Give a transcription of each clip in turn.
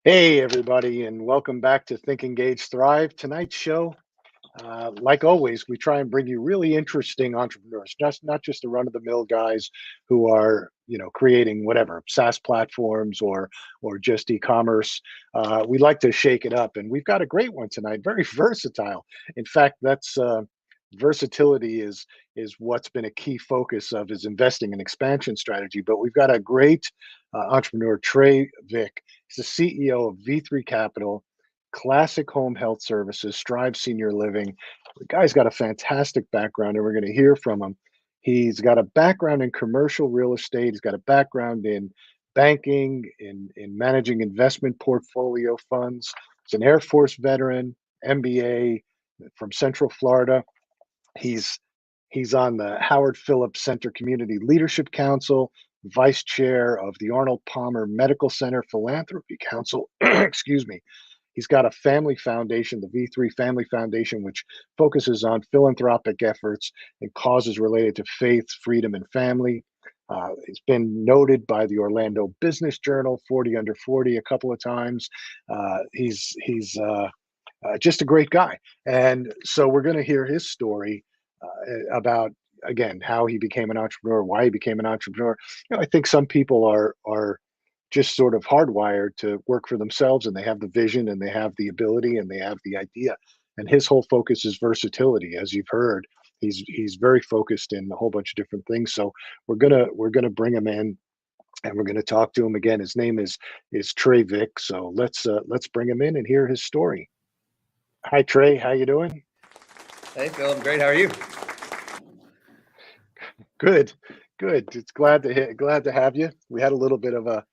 Hey, everybody, and welcome back to Think, Engage, Thrive. Tonight's show, like always, we try and bring you really interesting entrepreneurs, just not just the run-of-the-mill guys who are, creating whatever SaaS platforms or just e-commerce. We like to shake it up, and we've got a great one tonight. Very versatile. In fact, that's versatility is what's been a key focus of his investing and expansion strategy. But we've got a great entrepreneur, Trey Vick. He's the CEO of V3 Capital, Classic Home Health Services, Strive Senior Living. The guy's got a fantastic background, and we're going to hear from him. He's got a background in commercial real estate. He's got a background in banking, in managing investment portfolio funds. He's an Air Force veteran, MBA from Central Florida. He's he's on the Howard Phillips Center Community Leadership Council, vice chair of the Arnold Palmer Medical Center Philanthropy Council. Excuse me. He's got a family foundation, the V3 Family Foundation, which focuses on philanthropic efforts and causes related to faith, freedom, and family. It's been noted by the Orlando Business Journal, 40 Under 40, a couple of times. He's just a great guy. And so we're going to hear his story about, again, how he became an entrepreneur, why he became an entrepreneur. I think some people are just sort of hardwired to work for themselves, and they have the vision and they have the ability and they have the idea. And his whole focus is versatility, as you've heard. He's very focused in a whole bunch of different things. So we're gonna bring him in and we're gonna talk to him again. His name is Trey Vick. So let's bring him in and hear his story. Hi Trey, how you doing? Hey, Phil, I'm great. How are you? Good, good. It's glad to have you. We had a little bit of a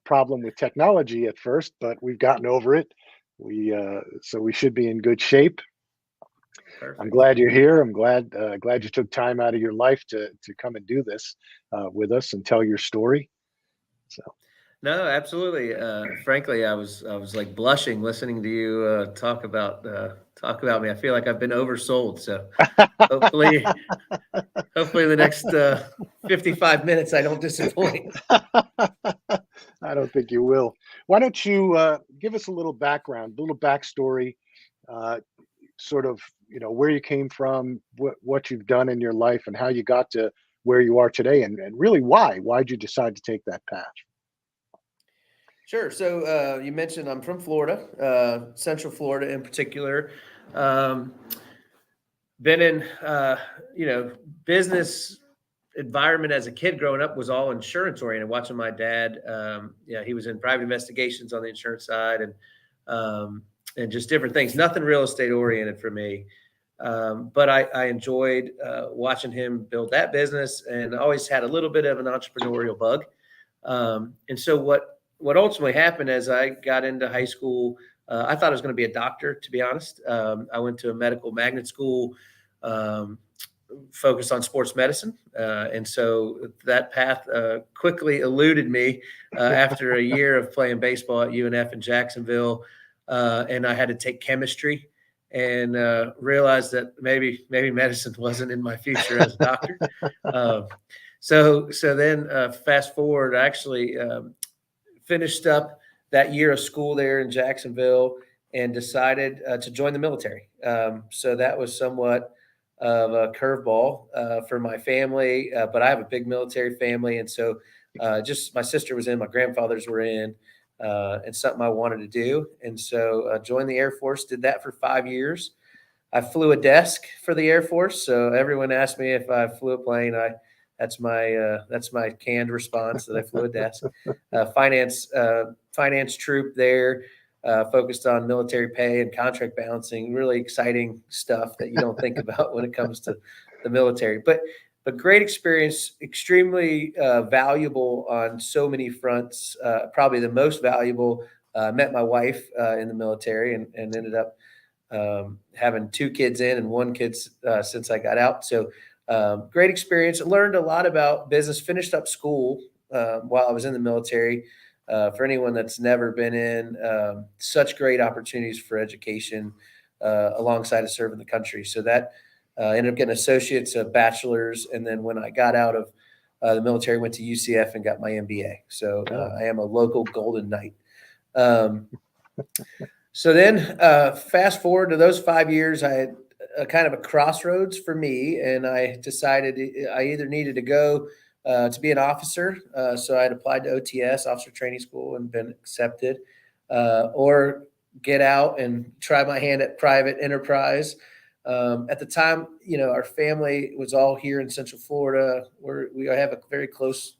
problem with technology at first, but we've gotten over it. So we should be in good shape. I'm Perfect. glad you're here. I'm glad you took time out of your life to come and do this with us and tell your story. So No, absolutely. Frankly, I was like blushing listening to you talk about me. I feel like I've been oversold. So hopefully, hopefully the next 55 minutes I don't disappoint. I don't think you will. Why don't you give us a little background, a little backstory, uh, sort of where you came from, what you've done in your life, and how you got to where you are today, and really why'd you decide to take that path? Sure. So you mentioned I'm from Florida, Central Florida in particular. Um, been in business environment as a kid growing up was all insurance oriented. Watching my dad, he was in private investigations on the insurance side, and just different things. Nothing real estate oriented for me, but I enjoyed watching him build that business, and always had a little bit of an entrepreneurial bug. And so what ultimately happened as I got into high school, I thought I was going to be a doctor. To be honest, I went to a medical magnet school. Um, Focused on sports medicine. And so that path quickly eluded me after a year of playing baseball at UNF in Jacksonville. And I had to take chemistry and realized that maybe medicine wasn't in my future as a doctor. Uh, so then fast forward, I actually finished up that year of school there in Jacksonville and decided to join the military. So that was somewhat of a curveball for my family, but I have a big military family, and so just my sister was in, my grandfathers were in, and something I wanted to do, and so joined the Air Force. Did that for 5 years. I flew a desk for the Air Force, so everyone asked me if I flew a plane. That's my canned response that I flew a desk. Finance troop there, focused on military pay and contract balancing. Really exciting stuff that you don't think about when it comes to the military. But great experience, extremely valuable on so many fronts. Probably the most valuable. Met my wife in the military and ended up having two kids in and one kid since I got out. So great experience. I learned a lot about business. Finished up school while I was in the military. For anyone that's never been in, such great opportunities for education alongside of serving the country. So that ended up getting associates, a bachelor's, and then when I got out of the military, went to UCF and got my MBA. So Oh, I am a local Golden Knight. So then, fast forward to those 5 years, I had a kind of a crossroads for me, and I decided I either needed to go to be an officer. So I had applied to OTS, Officer Training School, and been accepted, or get out and try my hand at private enterprise. At the time, our family was all here in Central Florida. We have a very close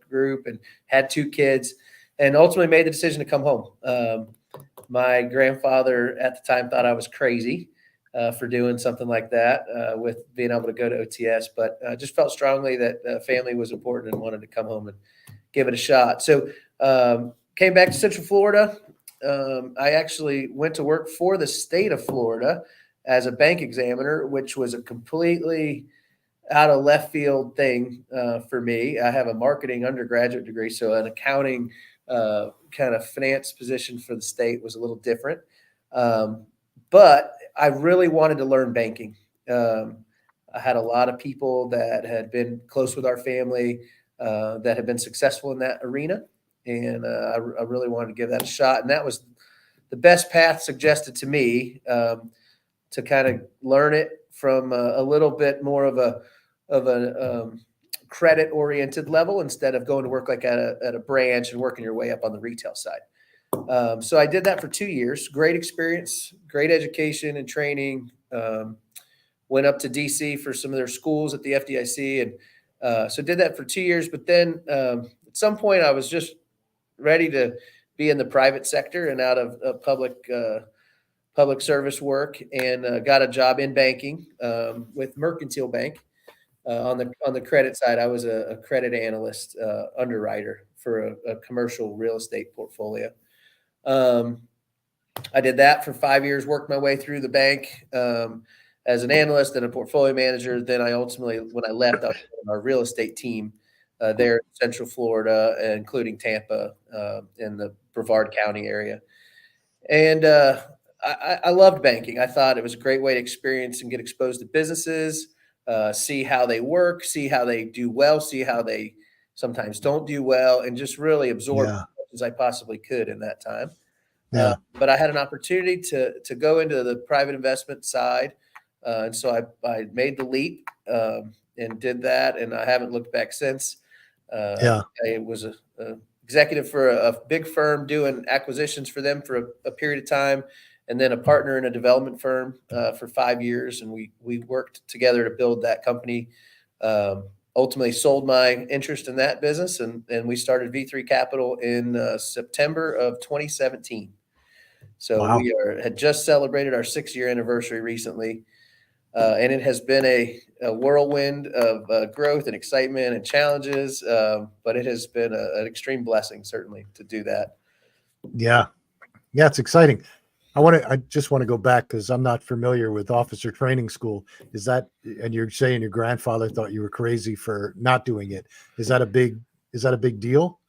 group and had 2 kids, and ultimately made the decision to come home. My grandfather at the time thought I was crazy for doing something like that with being able to go to OTS, but just felt strongly that family was important and wanted to come home and give it a shot. So came back to Central Florida. I actually went to work for the state of Florida as a bank examiner, which was a completely out of left field thing for me. I have a marketing undergraduate degree, so an accounting kind of finance position for the state was a little different. But I really wanted to learn banking. I had a lot of people that had been close with our family that had been successful in that arena. And I really wanted to give that a shot. And that was the best path suggested to me to kind of learn it from a little bit more of a credit oriented level instead of going to work like at a branch and working your way up on the retail side. So I did that for 2 years. Great experience, great education and training. Went up to DC for some of their schools at the FDIC, and so did that for 2 years. But then at some point, I was just ready to be in the private sector and out of public service work, and got a job in banking with Mercantile Bank. On the credit side, I was a credit analyst, underwriter for a commercial real estate portfolio. I did that for 5 years, worked my way through the bank as an analyst and a portfolio manager. Then I ultimately, when I left, I was on our real estate team there in Central Florida, including Tampa in the Brevard County area. And I loved banking. I thought it was a great way to experience and get exposed to businesses, see how they work, see how they do well, see how they sometimes don't do well, and just really absorb as much as I possibly could in that time. But I had an opportunity to go into the private investment side. And so I made the leap and did that, and I haven't looked back since. I was a executive for a big firm doing acquisitions for them for a period of time, and then a partner in a development firm for 5 years. And we worked together to build that company. Ultimately sold my interest in that business, and we started V3 Capital in September of 2017. So we had just celebrated our 6-year anniversary recently. And it has been a whirlwind of growth and excitement and challenges, but it has been an extreme blessing, certainly, to do that. Yeah, it's exciting. I just want to go back because I'm not familiar with officer training school. Is that, and you're saying your grandfather thought you were crazy for not doing it? Is that a big deal?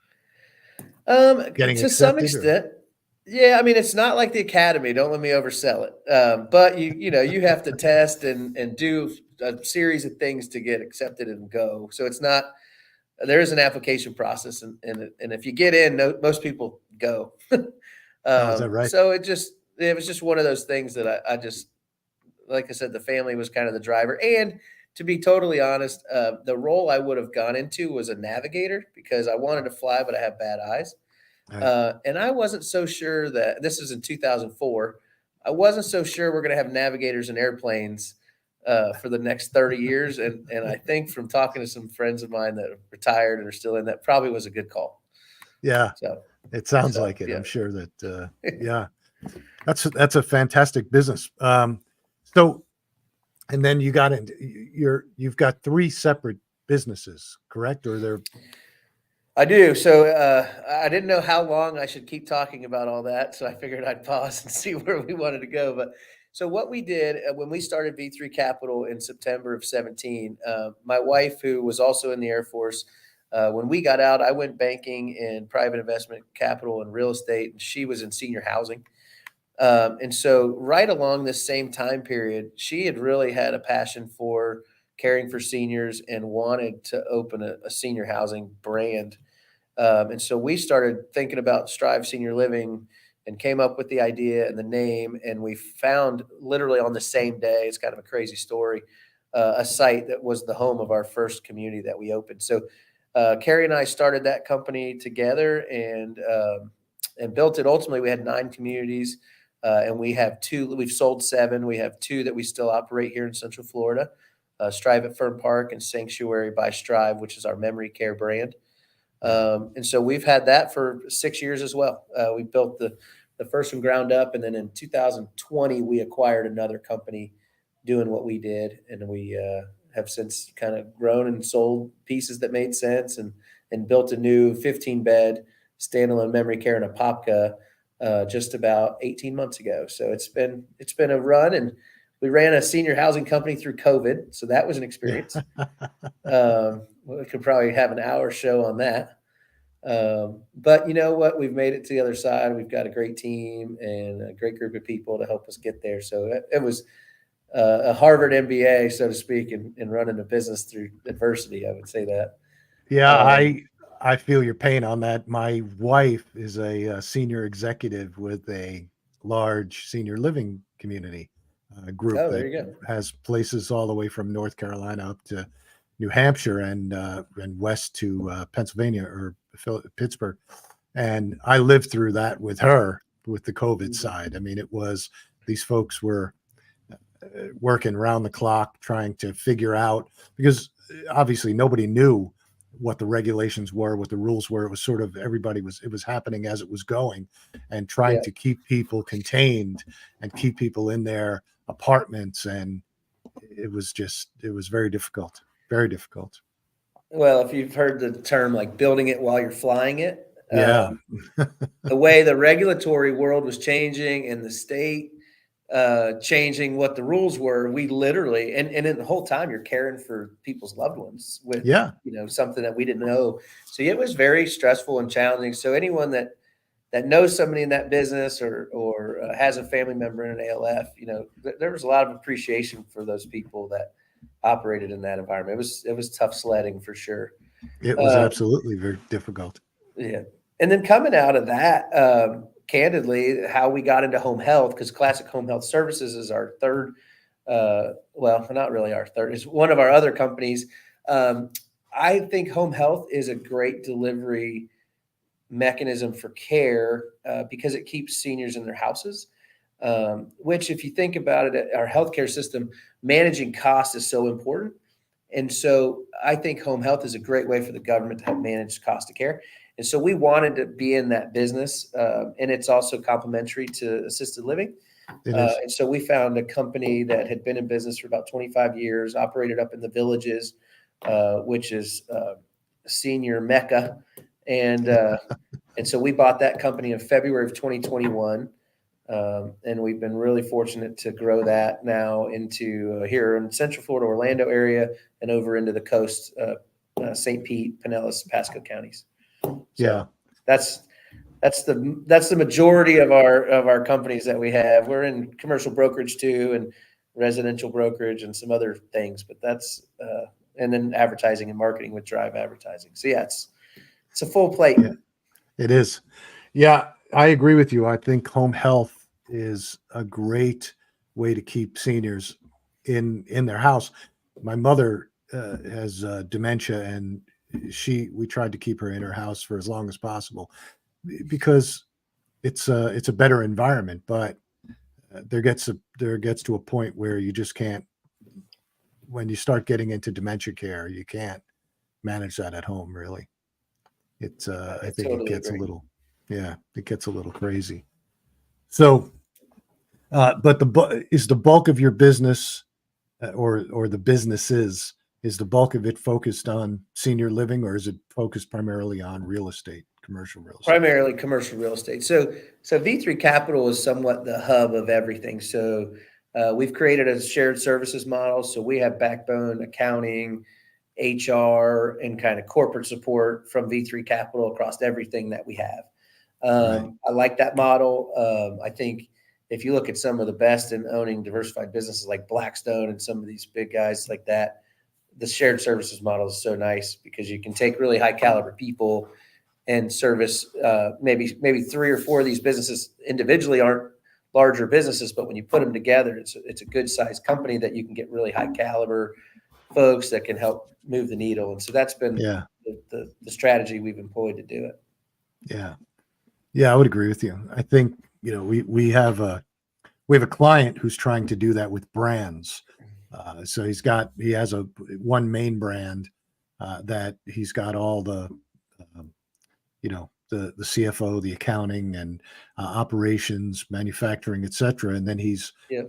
Getting To some extent. Yeah, I mean, it's not like the academy. Don't let me oversell it. But you have to test and do a series of things to get accepted and go. So it's not. There is an application process, and if you get in, most people go. Is that right? So it was just one of those things that I just, like I said, the family was kind of the driver. And to be totally honest, the role I would have gone into was a navigator because I wanted to fly, but I have bad eyes. And I wasn't so sure that this is in 2004. I wasn't so sure we're going to have navigators in airplanes for the next 30 years. And I think from talking to some friends of mine that have retired and are still in, that probably was a good call. Yeah. So it sounds like it. Yeah. I'm sure that, yeah, that's a fantastic business. So, and then you got into you've got 3 separate businesses, correct? Or they're I do. So I didn't know how long I should keep talking about all that. So I figured I'd pause and see where we wanted to go. But so what we did when we started V3 Capital in September of 17, my wife, who was also in the Air Force, when we got out, I went banking in private investment capital and real estate, and she was in senior housing. And so right along this same time period, she had really had a passion for caring for seniors and wanted to open a senior housing brand. And so we started thinking about Strive Senior Living and came up with the idea and the name. And we found literally on the same day, it's kind of a crazy story, a site that was the home of our first community that we opened. So Carrie and I started that company together and built it. Ultimately, we had 9 communities. And we have 2, we've sold 7. We have 2 that we still operate here in Central Florida, Strive at Fern Park and Sanctuary by Strive, which is our memory care brand. And so we've had that for 6 years as well. We built the first one ground up. And then in 2020, we acquired another company doing what we did. And we have since kind of grown and sold pieces that made sense and built a new 15-bed standalone memory care in Apopka just about 18 months ago. So it's been a run, and we ran a senior housing company through COVID. So that was an experience. We could probably have an hour show on that. But you know what? We've made it to the other side. We've got a great team and a great group of people to help us get there. So it was a Harvard MBA, so to speak, in running a business through adversity. I would say that. Yeah, I feel your pain on that. My wife is a senior executive with a large senior living community group Oh, there that you go. has places all the way from North Carolina up to New Hampshire and west to Pennsylvania or Pittsburgh. And I lived through that with her with the COVID side. I mean, it was these folks were working around the clock trying to figure out, because obviously nobody knew what the regulations were, what the rules were. It was sort of it was happening as it was going, and trying to keep people contained and keep people in their apartments. And it was very difficult, very difficult. Well, if you've heard the term like building it while you're flying it, Yeah. the way the regulatory world was changing and the state changing what the rules were, we literally, and in the whole time you're caring for people's loved ones with, Yeah. something that we didn't know. So it was very stressful and challenging. So anyone that knows somebody in that business or has a family member in an ALF, there was a lot of appreciation for those people that operated in that environment. It was tough sledding for sure. It was absolutely very difficult. Yeah. And then coming out of that, candidly, how we got into home health, because Classic Home Health Services is our third, well, not really our third, it's one of our other companies. I think home health is a great delivery mechanism for care because it keeps seniors in their houses, which if you think about it, our healthcare system, managing costs is so important. And so I think home health is a great way for the government to help manage cost of care. And so we wanted to be in that business. And it's also complementary to assisted living. And so we found a company that had been in business for about 25 years, operated up in the Villages, which is a senior mecca. And so we bought that company in February of 2021. And we've been really fortunate to grow that now into here in Central Florida, Orlando area, and over into the coast, St. Pete, Pinellas, Pasco counties. So Yeah. that's the majority of our companies that we have. We're in commercial brokerage too, and residential brokerage and some other things, but that's and then advertising and marketing with Drive Advertising. So yeah, it's a full plate. Yeah, it is. Yeah, I agree with you. I think home health is a great way to keep seniors in their house. My mother has dementia, and we tried to keep her in her house for as long as possible because it's a better environment. But there gets to a point where you just can't. When you start getting into dementia care, you can't manage that at home, really. It's I think Totally it gets agree. it gets a little crazy. So, but is the bulk of your business or the businesses, is the bulk of it focused on senior living, or is it focused primarily on real estate, commercial real estate? Primarily commercial real estate. So V3 Capital is somewhat the hub of everything. So we've created a shared services model. So we have backbone accounting, HR, and kind of corporate support from V3 Capital across everything that we have. Right. I like that model. I think if you look at some of the best in owning diversified businesses like Blackstone and some of these big guys like that, the shared services model is so nice because you can take really high caliber people and service maybe 3 or 4 of these businesses individually aren't larger businesses, but when you put them together, it's a good sized company that you can get really high caliber folks that can help move the needle. And so that's been the strategy we've employed to do it. Yeah. Yeah, I would agree with you. I think, we have a client who's trying to do that with brands. So he has one main brand that he's got all the, the CFO, the accounting and operations, manufacturing, et cetera. And then he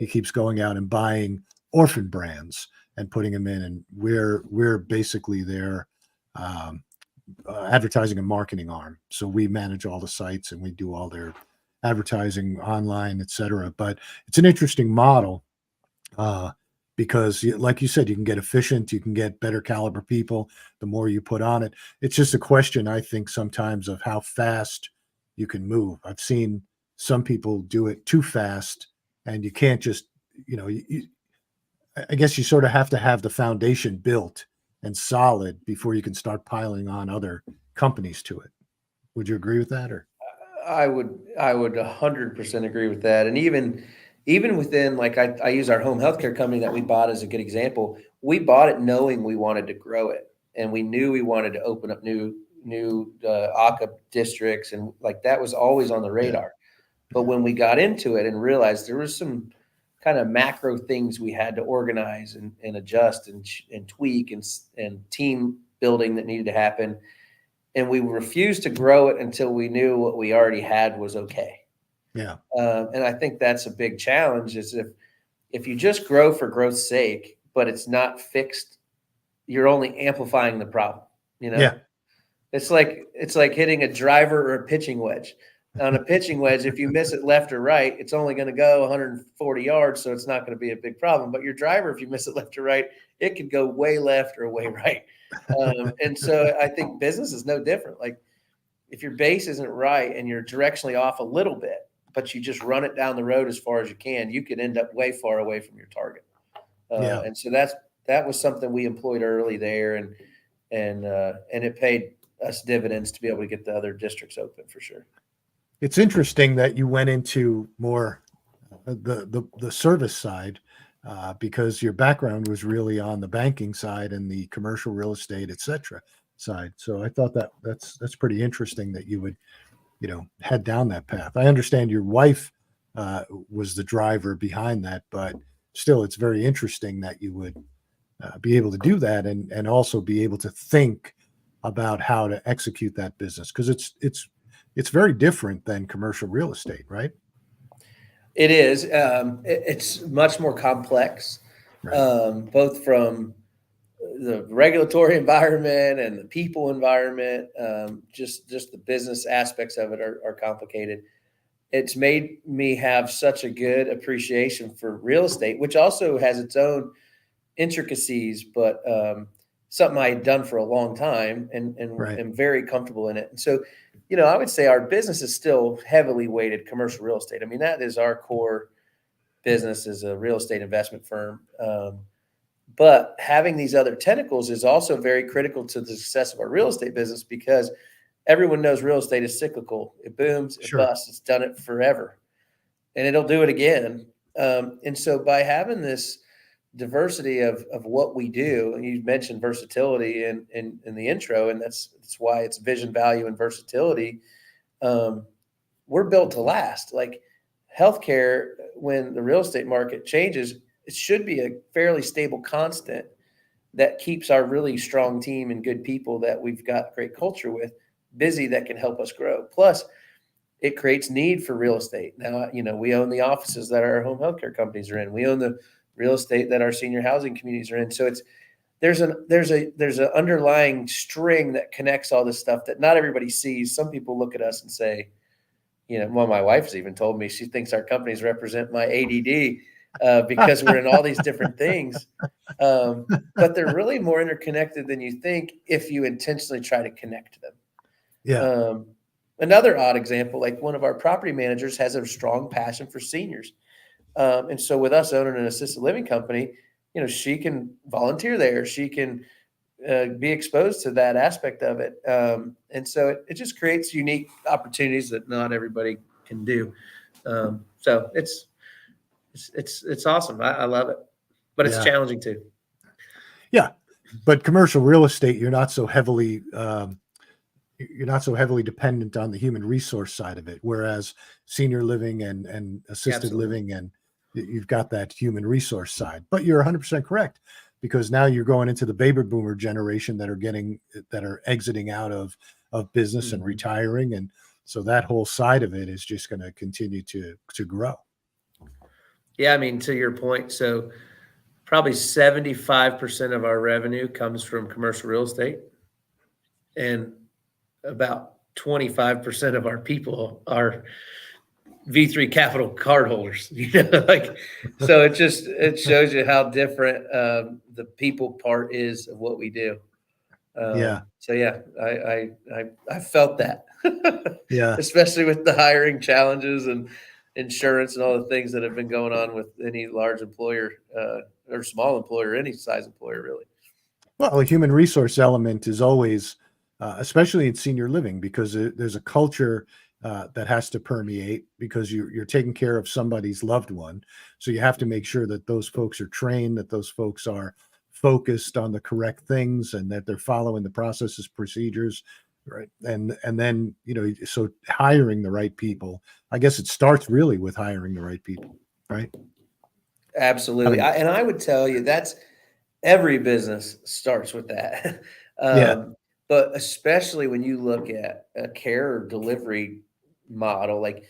keeps going out and buying orphan brands and putting them in. And we're basically their advertising and marketing arm. So we manage all the sites and we do all their advertising online, et cetera. But it's an interesting model because, like you said, you can get efficient, you can get better caliber people the more you put on it. It's just a question, I think, sometimes of how fast you can move. I've seen some people do it too fast, and you can't just, I guess you sort of have to have the foundation built and solid before you can start piling on other companies to it. Would you agree with that? Or I would 100% agree with that. And even within, like I use our home healthcare company that we bought as a good example. We bought it knowing we wanted to grow it, and we knew we wanted to open up new ACA districts, and like that was always on the radar. Yeah. But when we got into it and realized there was some kind of macro things we had to organize and adjust and tweak and team building that needed to happen. And we refused to grow it until we knew what we already had was okay. Yeah. And I think that's a big challenge is if you just grow for growth's sake, but it's not fixed, you're only amplifying the problem. Yeah. It's like hitting a driver or a pitching wedge. On a pitching wedge, if you miss it left or right, it's only going to go 140 yards, so it's not going to be a big problem. But your driver, if you miss it left or right, it could go way left or way right. And so I think business is no different. Like if your base isn't right and you're directionally off a little bit, but you just run it down the road as far as you can, you could end up way far away from your target. And so that was something we employed early there, and it paid us dividends to be able to get the other districts open for sure. It's interesting that you went into more the service side because your background was really on the banking side and the commercial real estate, et cetera, side. So I thought that's pretty interesting that you would, head down that path. I understand your wife was the driver behind that, but still, it's very interesting that you would be able to do that and also be able to think about how to execute that business because it's very different than commercial real estate, right? It is. It's much more complex, right. Both from the regulatory environment and the people environment. Just the business aspects of it are complicated. It's made me have such a good appreciation for real estate, which also has its own intricacies, but something I had done for a long time and right. am very comfortable in it. And so, I would say our business is still heavily weighted commercial real estate. I mean, that is our core business as a real estate investment firm. But having these other tentacles is also very critical to the success of our real estate business because everyone knows real estate is cyclical. It booms, it busts. It's done it forever, and it'll do it again. And so by having this diversity of what we do, and you mentioned versatility in the intro, and that's why it's vision, value, and versatility. We're built to last. Like healthcare, when the real estate market changes, it should be a fairly stable constant that keeps our really strong team and good people that we've got great culture with busy that can help us grow. Plus, it creates need for real estate. Now, we own the offices that our home healthcare companies are in. We own the real estate that our senior housing communities are in. So there's an underlying string that connects all this stuff that not everybody sees. Some people look at us and say, well, my wife's even told me she thinks our companies represent my ADD because we're in all these different things. But they're really more interconnected than you think if you intentionally try to connect them. Yeah. Another odd example, like one of our property managers has a strong passion for seniors. And so with us owning an assisted living company, she can volunteer there. She can be exposed to that aspect of it. And so it just creates unique opportunities that not everybody can do. So it's awesome. I love it, but it's challenging too. Yeah, but commercial real estate, you're not so heavily dependent on the human resource side of it. Whereas senior living and assisted Absolutely. living, and you've got that human resource side. But you're 100% correct, because now you're going into the baby boomer generation that are exiting out of business and retiring, and so that whole side of it is just going to continue to grow. Yeah, I mean, to your point, so probably 75% of our revenue comes from commercial real estate, and about 25% of our people are V3 Capital card holders. Like, so it shows you how different the people part is of what we do. So yeah, I felt that. Yeah. Especially with the hiring challenges and insurance and all the things that have been going on with any large employer or small employer, any size employer, really. Well, a human resource element is always, especially in senior living, because there's a culture that has to permeate, because you're taking care of somebody's loved one. So you have to make sure that those folks are trained, that those folks are focused on the correct things, and that they're following the processes, procedures, right? And then, so hiring the right people, I guess it starts really with hiring the right people, right? Absolutely. And I would tell you that's every business starts with that. Yeah. But especially when you look at a care delivery model, like,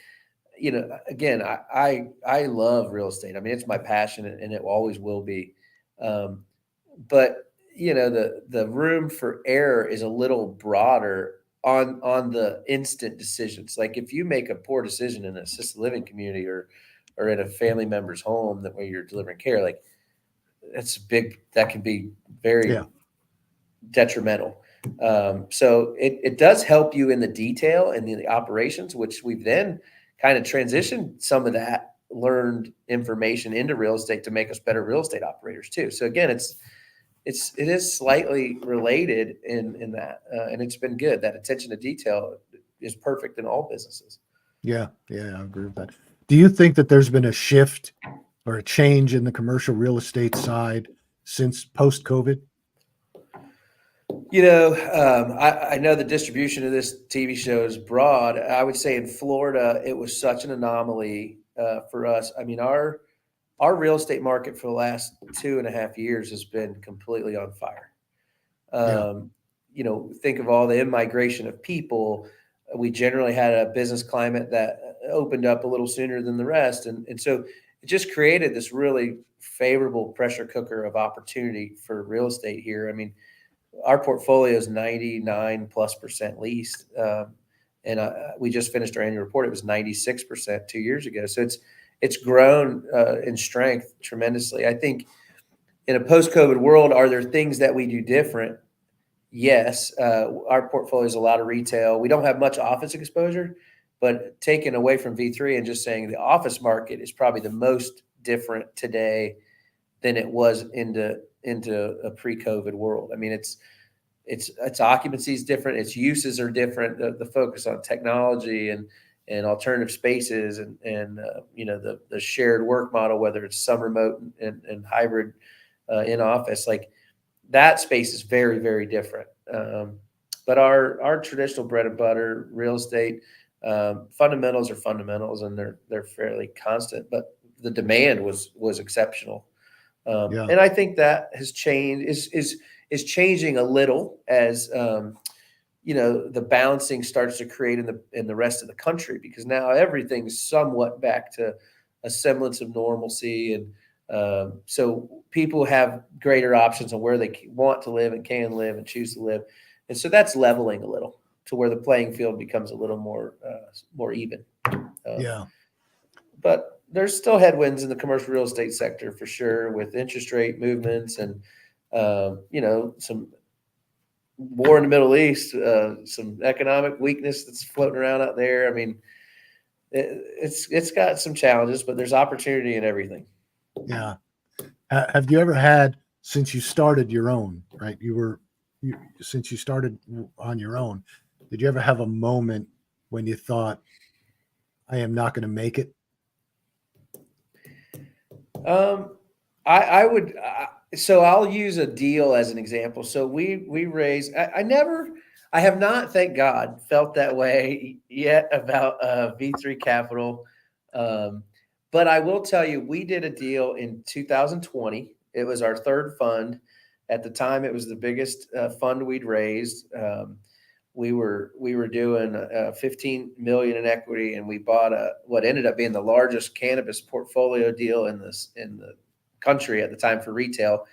again, I love real estate. I mean, it's my passion, and it always will be. But the room for error is a little broader on the instant decisions. Like, if you make a poor decision in an assisted living community or in a family member's home that where you're delivering care, like, that can be very detrimental. So it does help you in the detail and the operations, which we've then kind of transitioned some of that learned information into real estate to make us better real estate operators too. So again, it is slightly related in that, and it's been good. That attention to detail is perfect in all businesses. Yeah, I agree with that. Do you think that there's been a shift or a change in the commercial real estate side since post-COVID? I know the distribution of this TV show is broad. I would say in Florida, it was such an anomaly for us. I mean, our real estate market for the last 2.5 years has been completely on fire. Think of all the immigration of people. We generally had a business climate that opened up a little sooner than the rest. And so it just created this really favorable pressure cooker of opportunity for real estate here. I mean, our portfolio is 99+% leased. And we just finished our annual report. It was 96% 2 years ago. So it's grown in strength tremendously. I think in a post-COVID world, are there things that we do different? Yes. Our portfolio is a lot of retail. We don't have much office exposure, but taken away from V3 and just saying the office market is probably the most different today than it was into a pre-COVID world. I mean, its occupancy is different. Its uses are different. The focus on technology and alternative spaces and the shared work model, whether it's some remote and hybrid in office, like that space is very, very different. But our traditional bread and butter real estate fundamentals are fundamentals, and they're fairly constant. But the demand was exceptional. And I think that has changed, is changing a little as the balancing starts to create in the rest of the country, because now everything's somewhat back to a semblance of normalcy, and so people have greater options on where they want to live and can live and choose to live, and so that's leveling a little to where the playing field becomes a little more even. But there's still headwinds in the commercial real estate sector for sure, with interest rate movements and some war in the Middle East, some economic weakness that's floating around out there. I mean, it's got some challenges, but there's opportunity in everything. Yeah. Have you ever had, since you started your own, right? You were since you started on your own, did you ever have a moment when you thought, I am not going to make it? I would, so I'll use a deal as an example. So we raised, I have not, thank God, felt that way yet about V3 Capital. But I will tell you, we did a deal in 2020. It was our third fund. At the time, it was the biggest fund we'd raised. We were doing 15 million in equity, and we bought what ended up being the largest cannabis portfolio deal in the country at the time for retail.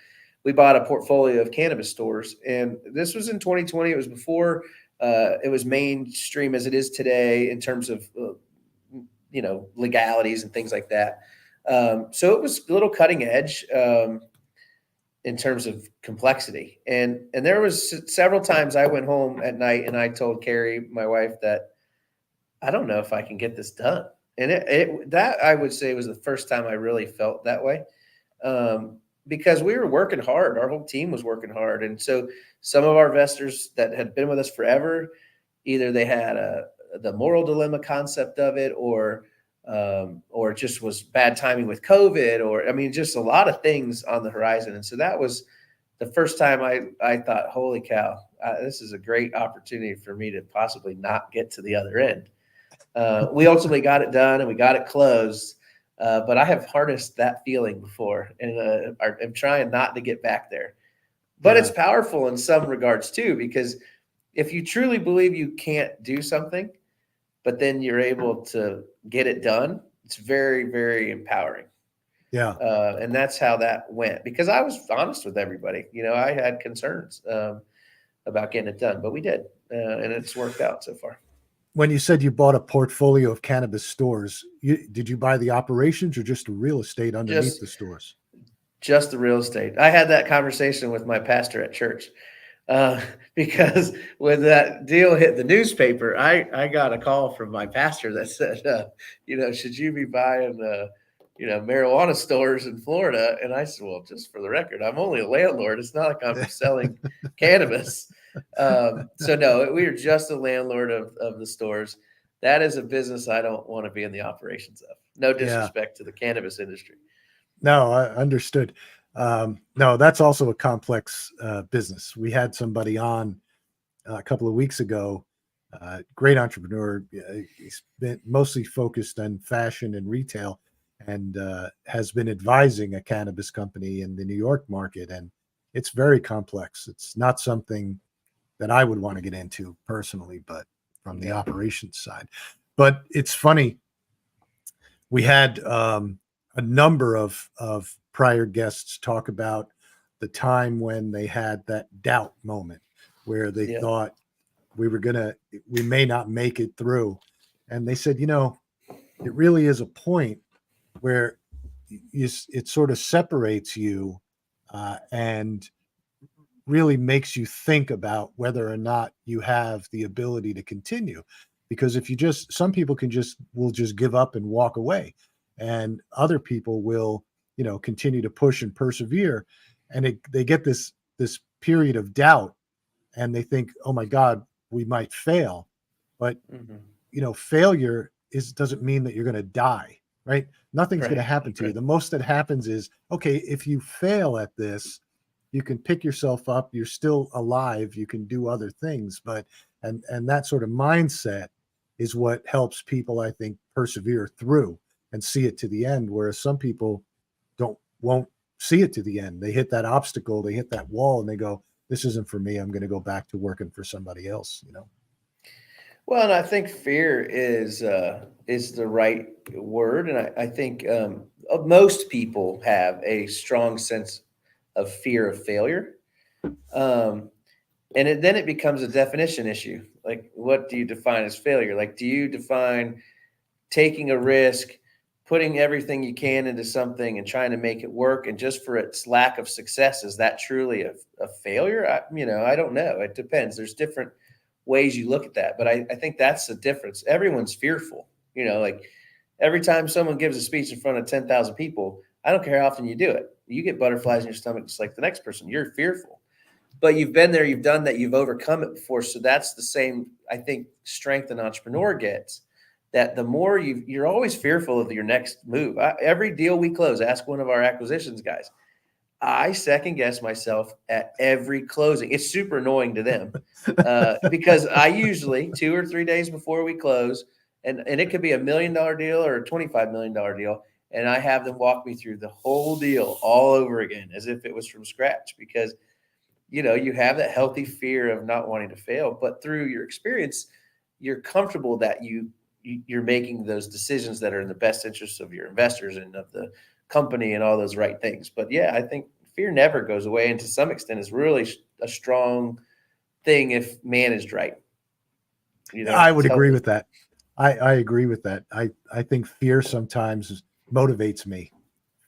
We bought a portfolio of cannabis stores, and this was in 2020. It was before it was mainstream as it is today in terms of legalities and things like that. So it was a little cutting edge. In terms of complexity. And there was several times I went home at night and I told Carrie, my wife, that I don't know if I can get this done. And that I would say was the first time I really felt that way. Because we were working hard. Our whole team was working hard. And so some of our investors that had been with us forever, either they had the moral dilemma concept of it, or it just was bad timing with COVID, or just a lot of things on the horizon. And so that was the first time I thought, holy cow, this is a great opportunity for me to possibly not get to the other end. We ultimately got it done and we got it closed, but I have harnessed that feeling before, and I'm trying not to get back there. But It's powerful in some regards too, because if you truly believe you can't do something, but then you're able to get it done, it's very, very empowering. Yeah. And that's how that went, because I was honest with everybody. I had concerns about getting it done, but we did, and it's worked out so far. When you said you bought a portfolio of cannabis stores, did you buy the operations or just the real estate underneath the stores? Just the real estate. I had that conversation with my pastor at church. Because when that deal hit the newspaper, I got a call from my pastor that said, should you be buying, marijuana stores in Florida? And I said, well, just for the record, I'm only a landlord. It's not like I'm selling cannabis. So no, we are just a landlord of the stores. That is a business I don't want to be in the operations of. No disrespect to the cannabis industry. No, I understood. No, that's also a complex business. We had somebody on a couple of weeks ago, great entrepreneur. He's been mostly focused on fashion and retail, and has been advising a cannabis company in the New York market. And it's very complex. It's not something that I would want to get into personally, but from the operations side. But it's funny. We had a number of prior guests talk about the time when they had that doubt moment where they thought we may not make it through. And they said, it really is a point where it sort of separates you and really makes you think about whether or not you have the ability to continue. Because if some people will just give up and walk away, and other people will, continue to push and persevere, and they get this period of doubt, and they think, oh my God, we might fail. But failure doesn't mean that you're going to die, right? Nothing's going to happen to you. The most that happens is, okay, if you fail at this, you can pick yourself up, you're still alive, you can do other things. But and that sort of mindset is what helps people, I think, persevere through and see it to the end, whereas some people won't see it to the end. They hit that obstacle, they hit that wall, and they go, this isn't for me, I'm going to go back to working for somebody else. Well, and I think fear is the right word, and I think most people have a strong sense of fear of failure, and then it becomes a definition issue. Like, what do you define as failure? Like, do you define taking a risk, putting everything you can into something and trying to make it work, and just for its lack of success, is that truly a failure? I don't know. It depends. There's different ways you look at that, but I think that's the difference. Everyone's fearful. Like every time someone gives a speech in front of 10,000 people, I don't care how often you do it, you get butterflies in your stomach just like the next person. You're fearful. but you've been there, you've done that, you've overcome it before. So that's the same, I think, strength an entrepreneur gets, that the more you're always fearful of your next move. Every deal we close, ask one of our acquisitions guys, I second guess myself at every closing. It's super annoying to them because I usually 2 or 3 days before we close, and it could be $1 million deal or a $25 million deal, and I have them walk me through the whole deal all over again as if it was from scratch, because you have that healthy fear of not wanting to fail, but through your experience, you're comfortable that you're making those decisions that are in the best interest of your investors and of the company and all those right things. But yeah, I think fear never goes away, and to some extent is really a strong thing if managed right. I would agree with that. I agree with that. I think fear sometimes motivates me.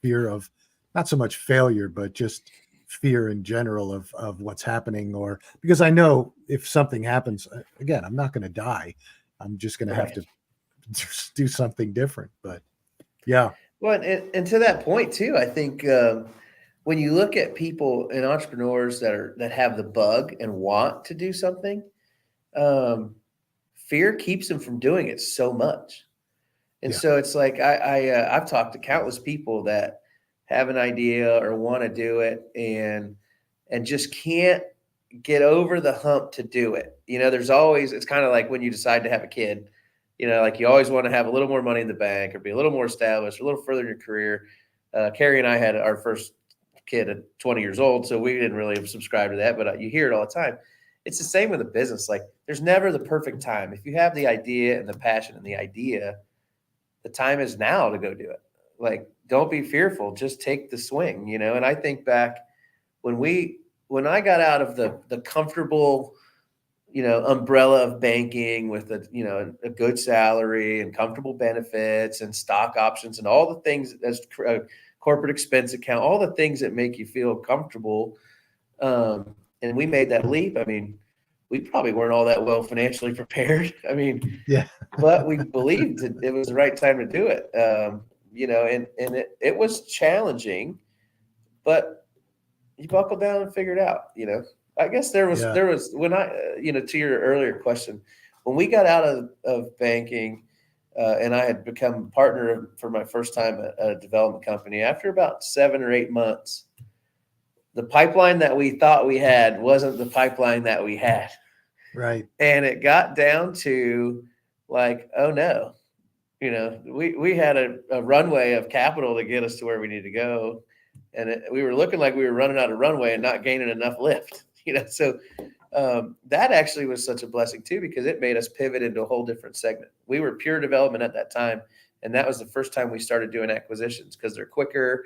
Fear of not so much failure, but just fear in general of what's happening, or because I know if something happens, again, I'm not going to die. I'm just going to have to do something different. But yeah. Well, and to that point too, I think when you look at people and entrepreneurs that have the bug and want to do something, fear keeps them from doing it so much. And so it's like I've talked to countless people that have an idea or want to do it and just can't get over the hump to do it. There's always, it's kind of like when you decide to have a kid, like you always want to have a little more money in the bank or be a little more established, a little further in your career. Carrie and I had our first kid at 20 years old, so we didn't really subscribe to that, but you hear it all the time. It's the same with a business. Like there's never the perfect time. If you have the idea and the passion and the idea, the time is now to go do it. Like, don't be fearful, just take the swing, And I think back when I got out of the comfortable, umbrella of banking with a good salary and comfortable benefits and stock options and all the things as a corporate expense account, all the things that make you feel comfortable. And we made that leap. I mean, we probably weren't all that well financially prepared. I mean, yeah, but we believed it was the right time to do it. And it was challenging, but you buckled down and figured it out. I guess there was when I, to your earlier question, when we got out of banking, and I had become a partner for my first time at a development company, after about 7 or 8 months, the pipeline that we thought we had wasn't the pipeline that we had. Right. And it got down to like, oh no, we had a runway of capital to get us to where we need to go. And we were looking like we were running out of runway and not gaining enough lift, So that actually was such a blessing too, because it made us pivot into a whole different segment. We were pure development at that time. And that was the first time we started doing acquisitions because they're quicker.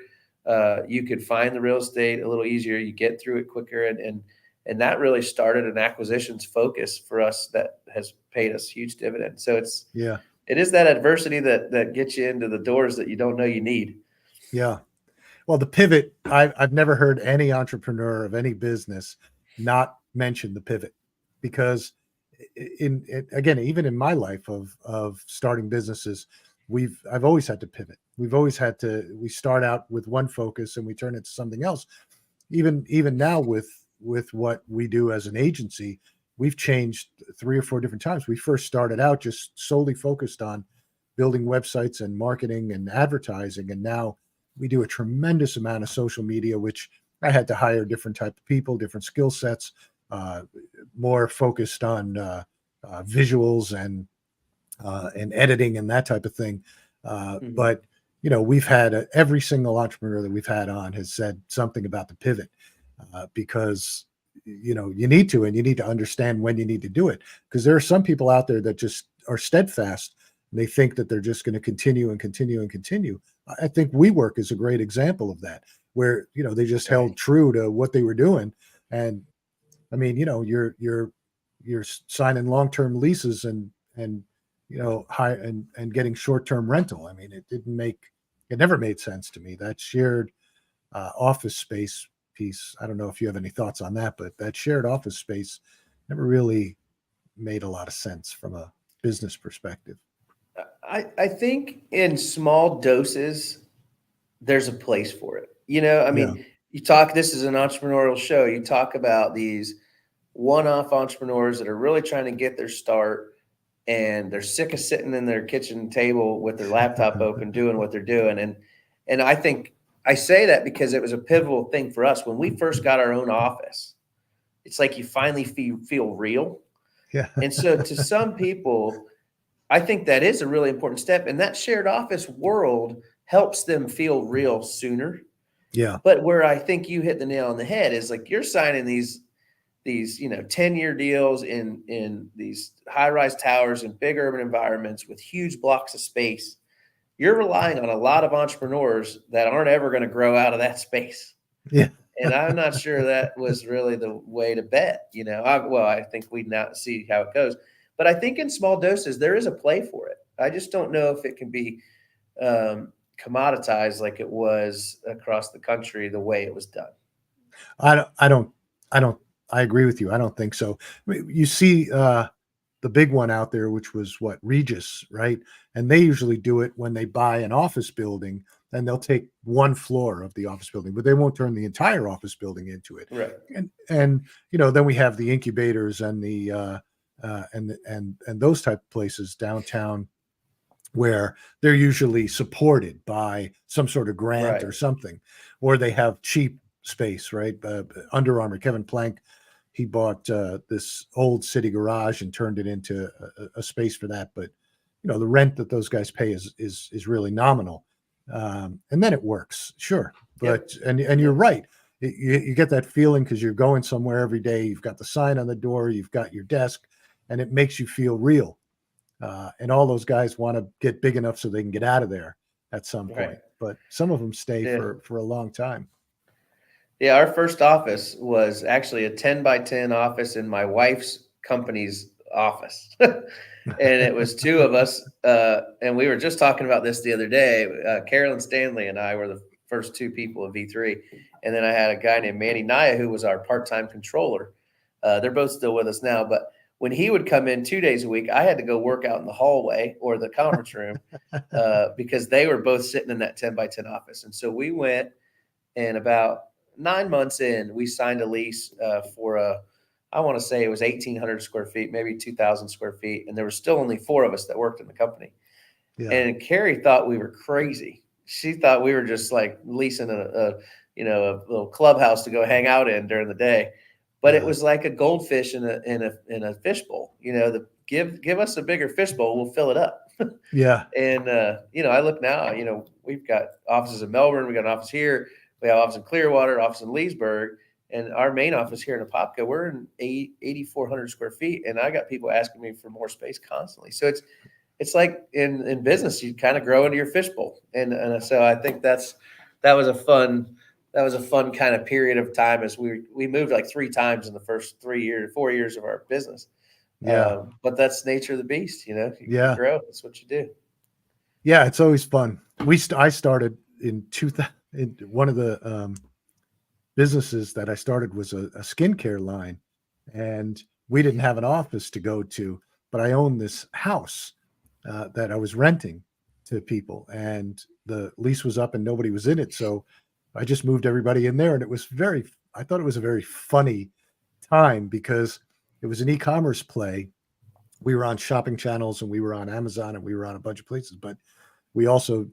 You could find the real estate a little easier. You get through it quicker. And that really started an acquisitions focus for us that has paid us huge dividends. So it is that adversity that gets you into the doors that you don't know you need. Yeah. Well, the pivot, I've never heard any entrepreneur of any business not mention the pivot, because again, even in my life of starting businesses, I've always had to pivot. We start out with one focus and we turn it to something else. Even now with what we do as an agency, we've changed 3 or 4 different times. We first started out just solely focused on building websites and marketing and advertising. And now we do a tremendous amount of social media, which I had to hire different type of people, different skill sets, more focused on visuals and editing and that type of thing. But we've had every single entrepreneur that we've had on has said something about the pivot, because you need to, and you need to understand when you need to do it, because there are some people out there that just are steadfast. And they think that they're just going to continue and continue and continue. I think WeWork is a great example of that, where they just held true to what they were doing. And I mean, you're signing long-term leases and high and getting short-term rental. I mean, it never made sense to me. That shared office space piece, I don't know if you have any thoughts on that, but that shared office space never really made a lot of sense from a business perspective. I think in small doses, there's a place for it. I mean, this is an entrepreneurial show. You talk about these one-off entrepreneurs that are really trying to get their start, and they're sick of sitting in their kitchen table with their laptop open doing what they're doing. And I think I say that because it was a pivotal thing for us when we first got our own office. It's like you finally feel real. Yeah. And so to some people, I think that is a really important step, and that shared office world helps them feel real sooner. Yeah. But where I think you hit the nail on the head is like you're signing these 10-year deals in these high-rise towers in big urban environments with huge blocks of space. You're relying on a lot of entrepreneurs that aren't ever going to grow out of that space. Yeah. And I'm not sure that was really the way to bet. I think we now see how it goes. But I think in small doses, there is a play for it. I just don't know if it can be commoditized like it was across the country, the way it was done. I agree with you. I don't think so. I mean, you see the big one out there, which was what, Regis, right? And they usually do it when they buy an office building, and they'll take one floor of the office building, but they won't turn the entire office building into it. Right. And then we have the incubators and the and those type of places downtown where they're usually supported by some sort of grant or something, or they have cheap space, right? Under Armour, Kevin Plank, he bought this old city garage and turned it into a space for that. But the rent that those guys pay is really nominal, and then it works, sure. But and you're right, you get that feeling because you're going somewhere every day. You've got the sign on the door, you've got your desk, and it makes you feel real. And all those guys want to get big enough so they can get out of there at some point. But some of them stay for a long time. Yeah, our first office was actually a 10 by 10 office in my wife's company's office. And it was two of us. And we were just talking about this the other day. Carolyn Stanley and I were the first two people of V3. And then I had a guy named Manny Naya, who was our part-time controller. They're both still with us now. But when he would come in 2 days a week, I had to go work out in the hallway or the conference room because they were both sitting in that 10 by 10 office. And so we went, and about 9 months in, we signed a lease for I want to say it was 1,800 square feet, maybe 2,000 square feet. And there were still only 4 of us that worked in the company. Yeah. And Carrie thought we were crazy. She thought we were just like leasing a little clubhouse to go hang out in during the day. But it was like a goldfish in a fishbowl. Give us a bigger fishbowl, we'll fill it up. Yeah. And I look now. We've got offices in Melbourne, we got an office here, we have an office in Clearwater, office in Leesburg, and our main office here in Apopka, we're in 8,400 square feet, and I got people asking me for more space constantly. So it's like in business, you kind of grow into your fishbowl, and so I think that was a fun kind of period of time as we moved like 3 times in the first 4 years of our business. Yeah. But that's nature of the beast, You grow. That's what you do. Yeah. It's always fun. I started in 2000. One of the businesses that I started was a skincare line, and we didn't have an office to go to, but I owned this house that I was renting to people, and the lease was up and nobody was in it. So I just moved everybody in there, and I thought it was a very funny time because it was an e-commerce play. We were on shopping channels, and we were on Amazon, and we were on a bunch of places, but we also,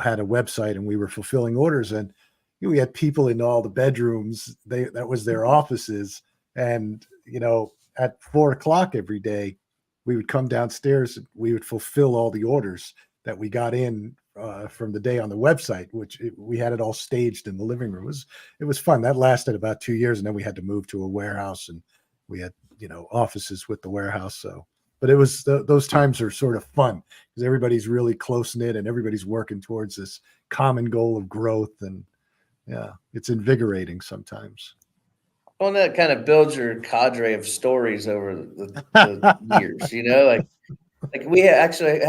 had a website, and we were fulfilling orders, and we had people in all the bedrooms. That was their offices. And, at 4:00 every day, we would come downstairs, and we would fulfill all the orders that we got in from the day on the website, we had it all staged in the living room. It was fun. That lasted about 2 years, and then we had to move to a warehouse, and we had, offices with the warehouse. So, but it was those times are sort of fun because everybody's really close knit and everybody's working towards this common goal of growth. And yeah, it's invigorating sometimes. Well, and that kind of builds your cadre of stories over the years, like we actually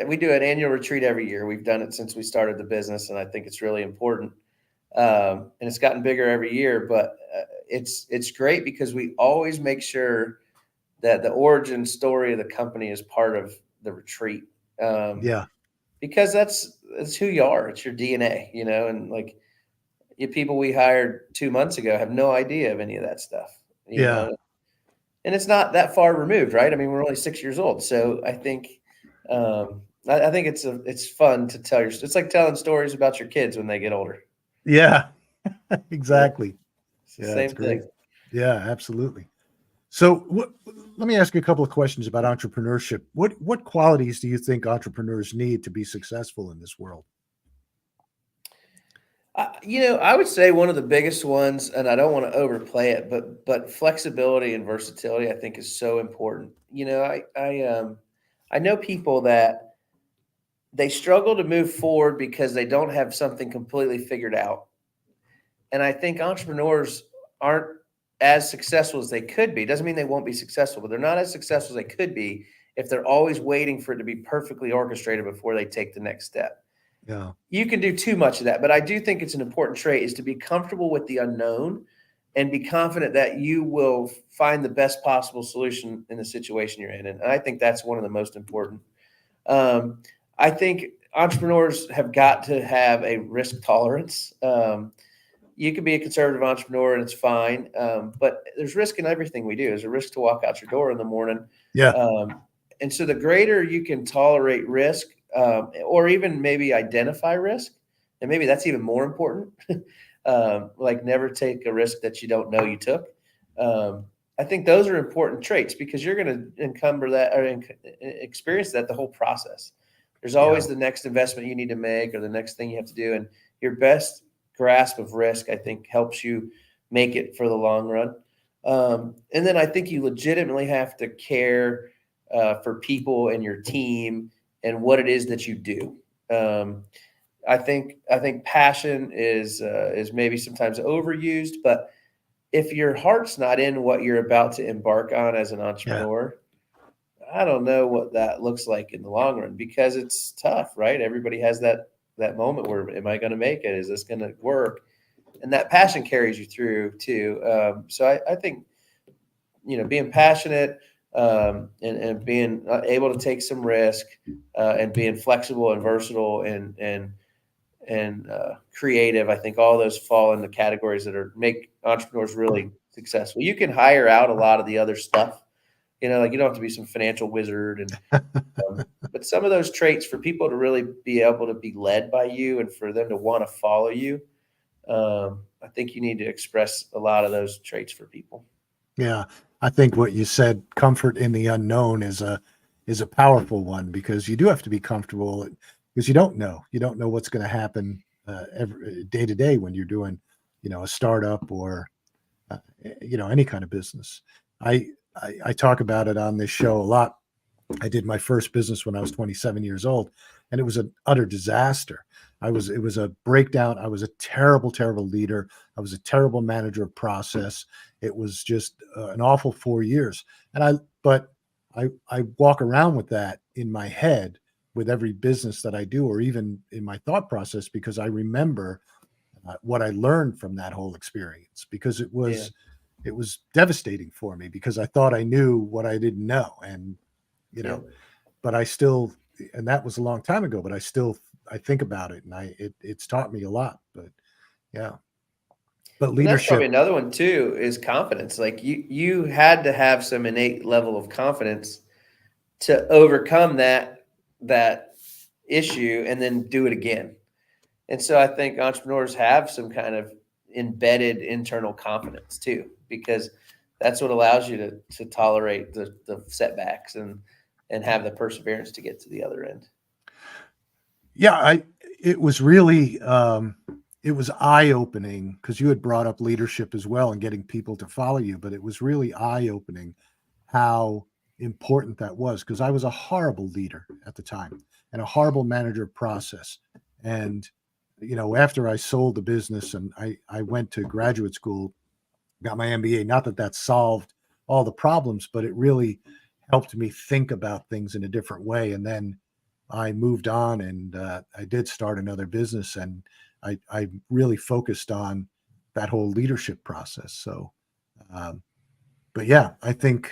we do an annual retreat every year. We've done it since we started the business, and I think it's really important. And it's gotten bigger every year, but it's great because we always make sure that the origin story of the company is part of the retreat. Yeah, because that's who you are. It's your DNA, and like, people we hired 2 months ago have no idea of any of that stuff, Yeah. and it's not that far removed, right? I mean, we're only 6 years old. So I think, I think it's fun to tell it's like telling stories about your kids when they get older. Yeah. Yeah. Exactly. It's the Yeah, it's same great. thing. Yeah, absolutely. So let me ask you a couple of questions about entrepreneurship. What qualities do you think entrepreneurs need to be successful in this world? I would say one of the biggest ones, and I don't want to overplay it, but flexibility and versatility, I think, is so important. I know people that they struggle to move forward because they don't have something completely figured out, and I think entrepreneurs aren't as successful as they could be. Doesn't mean they won't be successful, but they're not as successful as they could be if they're always waiting for it to be perfectly orchestrated before they take the next step. Yeah. You can do too much of that, but I do think it's an important trait is to be comfortable with the unknown and be confident that you will find the best possible solution in the situation you're in. And I think that's one of the most important. Um, I think entrepreneurs have got to have a risk tolerance. You can be a conservative entrepreneur and it's fine, but there's risk in everything we do. There's a risk to walk out your door in the morning. Yeah. And so the greater you can tolerate risk, or even maybe identify risk, and maybe that's even more important. Like never take a risk that you don't know you took. I think those are important traits because you're going to encumber that or experience that the whole process. There's always the next investment you need to make or the next thing you have to do, and your best grasp of risk, I think, helps you make it for the long run. And then I think you legitimately have to care for people and your team and what it is that you do. I think passion is maybe sometimes overused, but if your heart's not in what you're about to embark on as an Yeah. entrepreneur, I don't know what that looks like in the long run because it's tough, right? Everybody has that moment where am I going to make it? Is this going to work? And that passion carries you through too. So I think being passionate and being able to take some risk and being flexible and versatile and creative. I think all those fall into categories that make entrepreneurs really successful. You can hire out a lot of the other stuff, like you don't have to be some financial wizard, but some of those traits for people to really be able to be led by you and for them to want to follow you, I think you need to express a lot of those traits for people. Yeah. I think what you said, comfort in the unknown, is a powerful one because you do have to be comfortable because you don't know. You don't know what's going to happen every day to day when you're doing, a startup or any kind of business. I, I talk about it on this show a lot. I did my first business when I was 27 years old, and it was an utter disaster. It was a breakdown. I was a terrible, terrible leader. I was a terrible manager of process. It was just an awful 4 years. But I walk around with that in my head with every business that I do, or even in my thought process, because I remember what I learned from that whole experience, because Yeah. it was devastating for me because I thought I knew what I didn't know, and you Yeah. know, but I still, and that was a long time ago, but I think about it, and it's taught me a lot. But yeah, but And that's probably leadership, another one too, is confidence. Like you had to have some innate level of confidence to overcome that issue and then do it again. And so I think entrepreneurs have some kind of embedded internal confidence too, because that's what allows you to tolerate the setbacks and have the perseverance to get to the other end. yeah, it was really it was eye opening because you had brought up leadership as well and getting people to follow you, but it was really eye opening how important that was because I was a horrible leader at the time and a horrible manager of process. And after I sold the business and I went to graduate school, got my MBA. Not that that solved all the problems, but it really helped me think about things in a different way. And then I moved on and I did start another business, and I really focused on that whole leadership process. So, but yeah, I think,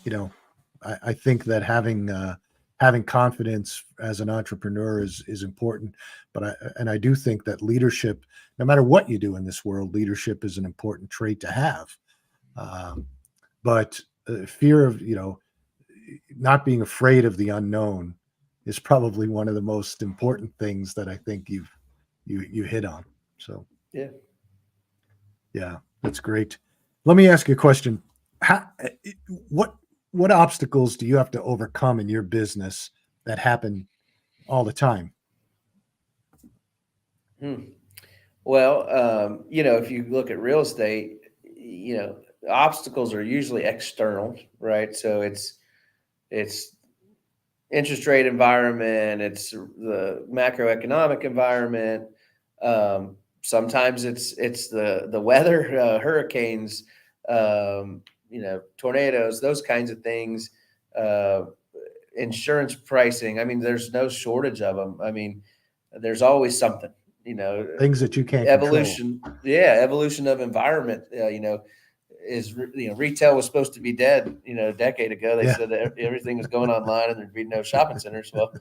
you know, I think that having confidence as an entrepreneur is important. But I do think that leadership, no matter what you do in this world, leadership is an important trait to have. Um, but fear of, not being afraid of the unknown is probably one of the most important things that I think you hit on. So Yeah. yeah, that's great. Let me ask you a question. How, what what obstacles do you have to overcome in your business that happen all the time? Hmm. Well, if you look at real estate, obstacles are usually external, right? So it's interest rate environment, it's the macroeconomic environment. Sometimes it's the weather, hurricanes, tornadoes, those kinds of things. Uh, Insurance pricing. I mean, there's no shortage of them. I mean, there's always something. You know, Things that you can't control. evolution. Yeah, evolution of environment. Retail was supposed to be dead, a decade ago. They Yeah, said that everything was going online and there'd be no shopping centers. Well,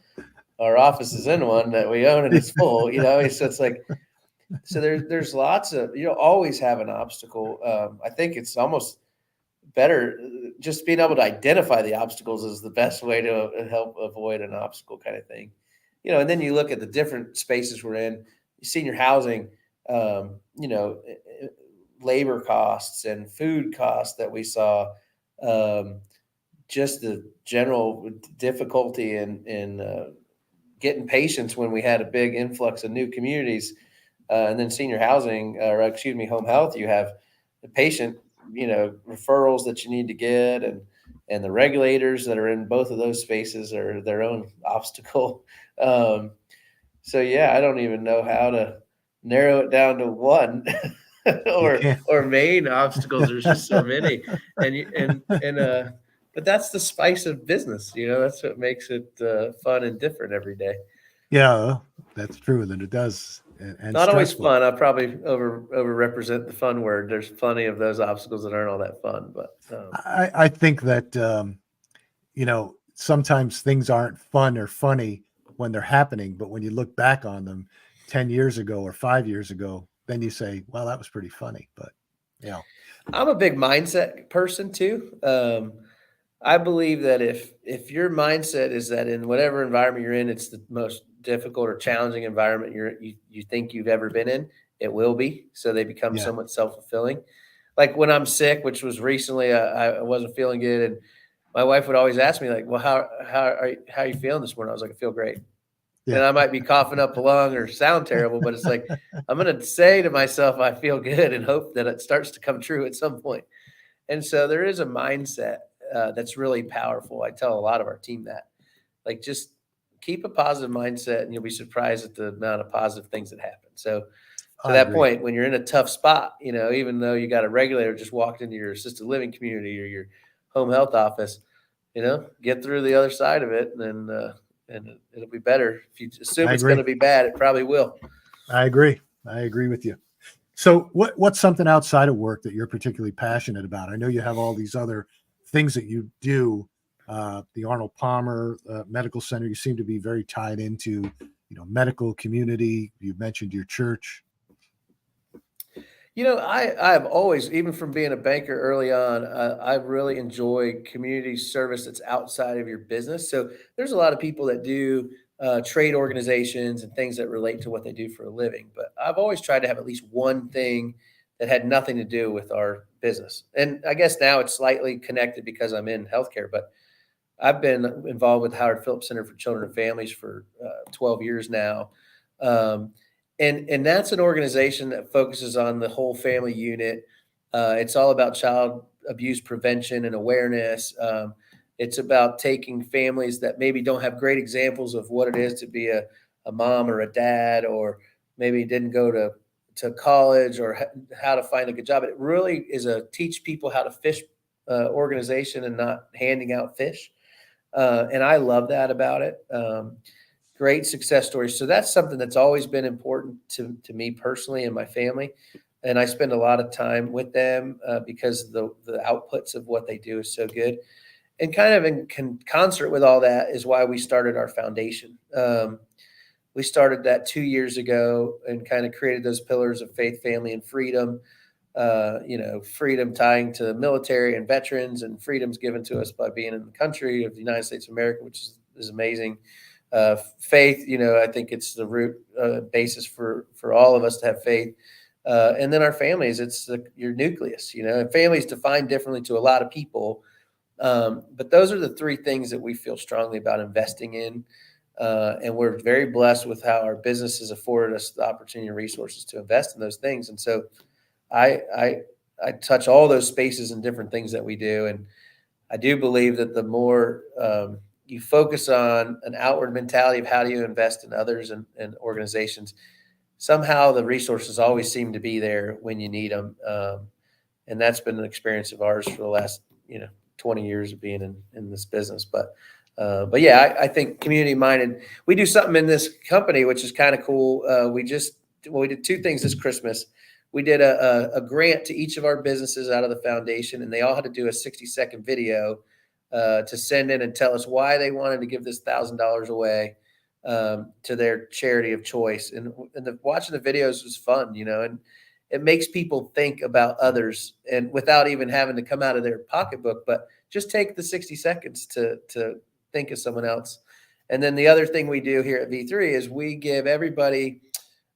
our office is in one that we own and it's full, so it's like, so there's lots of, always have an obstacle. I think it's almost better just being able to identify the obstacles is the best way to help avoid an obstacle kind of thing. And then you look at the different spaces we're in, senior housing, um, you know, labor costs and food costs that we saw, just the general difficulty in getting patients when we had a big influx of new communities. And then senior housing, or excuse me, home health, you have the patient, referrals that you need to get, and the regulators that are in both of those spaces are their own obstacle. So yeah, I don't even know how to narrow it down to one you or can't. or main obstacles. There's just so many, but that's the spice of business. That's what makes it fun and different every day. Yeah, that's true. That it does, and Not always stressful. fun. I probably overrepresent the fun word. There's plenty of those obstacles that aren't all that fun, but I think that sometimes things aren't fun or funny when they're happening, but when you look back on them 10 years ago or 5 years ago, then you say, "Well, that was pretty funny." But yeah, I'm a big mindset person too. I believe that if your mindset is that in whatever environment you're in, it's the most difficult or challenging environment you think you've ever been in, it will be. So they become yeah, somewhat self-fulfilling. Like when I'm sick, which was recently, I wasn't feeling good, and my wife would always ask me like, "Well, how are you feeling this morning?" I was like, "I feel great." And yeah. I might be coughing up a lung or sound terrible, but it's like I'm going to say to myself, "I feel good," and hope that it starts to come true at some point. And so there is a mindset that's really powerful. I tell a lot of our team that, like, just keep a positive mindset, and you'll be surprised at the amount of positive things that happen. So, to I that agree. point, when you're in a tough spot, even though you got a regulator just walked into your assisted living community or your home health office, get through the other side of it, and it'll be better. If you assume I it's going agree. to be bad, it probably will. I agree. I agree with you. So, what's something outside of work that you're particularly passionate about? I know you have all these other things that you do. The Arnold Palmer Medical Center. You seem to be very tied into, medical community. You mentioned your church. I've always, even from being a banker early on, I really enjoy community service that's outside of your business. So there's a lot of people that do trade organizations and things that relate to what they do for a living. But I've always tried to have at least one thing that had nothing to do with our business. And I guess now it's slightly connected because I'm in healthcare, but I've been involved with Howard Phillips Center for Children and Families for 12 years now. Um, and that's an organization that focuses on the whole family unit. It's all about child abuse prevention and awareness. It's about taking families that maybe don't have great examples of what it is to be a mom or a dad, or maybe didn't go to college, or how to find a good job. It really is a teach people how to fish organization and not handing out fish. And I love that about it. Great success stories. So that's something that's always been important to me personally and my family. And I spend a lot of time with them because the outputs of what they do is so good. And kind of in concert with all that is why we started our foundation. We started that 2 years ago and kind of created those pillars of faith, family, and freedom. Freedom tying to the military and veterans, and freedoms given to us by being in the country of the United States of America, which is amazing. Faith, I think it's the root basis for all of us to have faith. And then our families, it's your nucleus, and families defined differently to a lot of people. But those are the three things that we feel strongly about investing in. And we're very blessed with how our business has afforded us the opportunity and resources to invest in those things. And so I touch all those spaces and different things that we do. And I do believe that the more you focus on an outward mentality of how do you invest in others and organizations, somehow the resources always seem to be there when you need them. And that's been an experience of ours for the last, 20 years of being in this business. But yeah, I think community minded. We do something in this company, which is kind of cool. We did two things this Christmas. We did a grant to each of our businesses out of the foundation, and they all had to do a 60-second video to send in and tell us why they wanted to give this $1,000 away to their charity of choice. And watching the videos was fun, and it makes people think about others, and without even having to come out of their pocketbook, but just take the 60 seconds to think of someone else. And then the other thing we do here at V3 is we give everybody,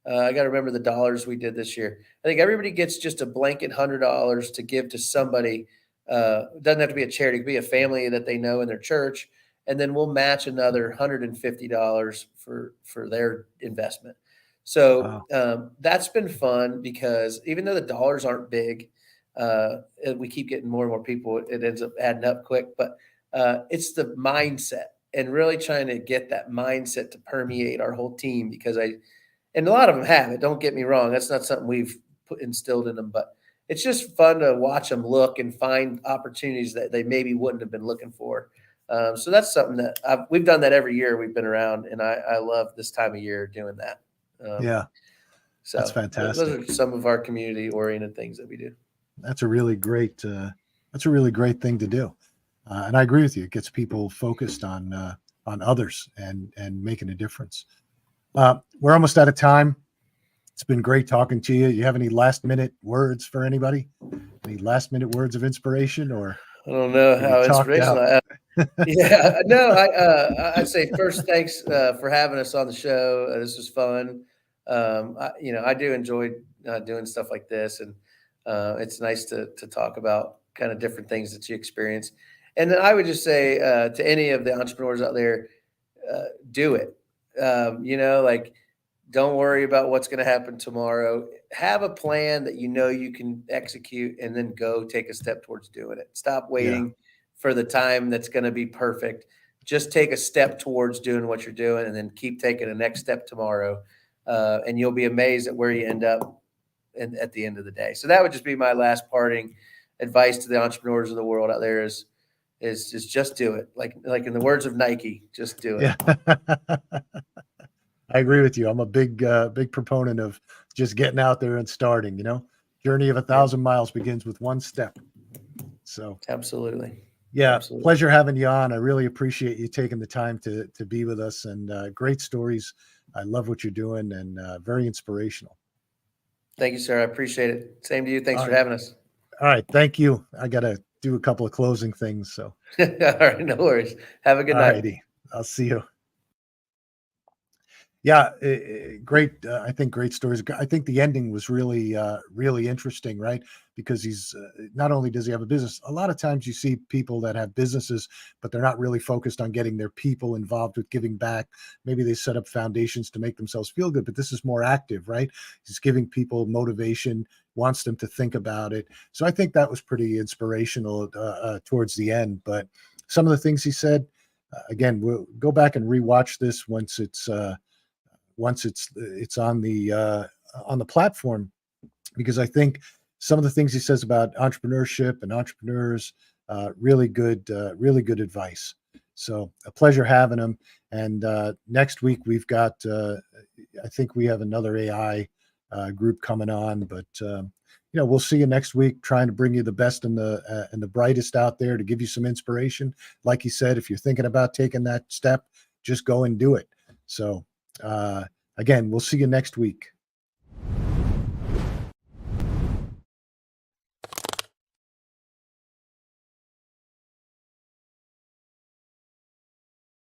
I got to remember the dollars we did this year. I think everybody gets just a blanket $100 to give to somebody. It doesn't have to be a charity. It could be a family that they know in their church. And then we'll match another $150 for their investment. So that's been fun because even though the dollars aren't big, we keep getting more and more people. It ends up adding up quick. But it's the mindset and really trying to get that mindset to permeate our whole team because and a lot of them have it. Don't get me wrong. That's not something we've instilled in them, but it's just fun to watch them look and find opportunities that they maybe wouldn't have been looking for. So that's something that we've done that every year we've been around, and I love this time of year doing that. So that's fantastic. Those are some of our community oriented things that we do. That's a really great thing to do. And I agree with you. It gets people focused on others and making a difference. We're almost out of time. It's been great talking to you. You have any last minute words for anybody? Any last minute words of inspiration, or I don't know how inspirational. I'd say first, thanks for having us on the show. This was fun. I do enjoy doing stuff like this, and it's nice to talk about kind of different things that you experience. And then I would just say to any of the entrepreneurs out there, do it. Don't worry about what's going to happen tomorrow. Have a plan that you can execute, and then go take a step towards doing it. Stop waiting for the time that's going to be perfect. Just take a step towards doing what you're doing, and then keep taking the next step tomorrow. And you'll be amazed at where you end up at the end of the day. So that would just be my last parting advice to the entrepreneurs of the world out there is just do it. Like in the words of Nike, just do it. Yeah. I agree with you. I'm a big proponent of just getting out there and starting, journey of 1,000 miles begins with one step. So absolutely. Yeah. Absolutely. Pleasure having you on. I really appreciate you taking the time to be with us, and great stories. I love what you're doing, and very inspirational. Thank you, sir. I appreciate it. Same to you. Thanks for having us. All right. Thank you. I got to do a couple of closing things. So. All right. No worries. Have a good night. Righty. I'll see you. Yeah, great. I think great stories. I think the ending was really, really interesting, right? Because he's not only does he have a business, a lot of times you see people that have businesses, but they're not really focused on getting their people involved with giving back. Maybe they set up foundations to make themselves feel good, but this is more active, right? He's giving people motivation, wants them to think about it. So I think that was pretty inspirational towards the end. But some of the things he said, again, we'll go back and rewatch this once it's on the platform, because I think some of the things he says about entrepreneurship and entrepreneurs, really good advice. So a pleasure having him. And next week we've got, I think we have another AI group coming on, but we'll see you next week, trying to bring you the best and the brightest out there to give you some inspiration. Like you said, if you're thinking about taking that step, just go and do it. So again, we'll see you next week.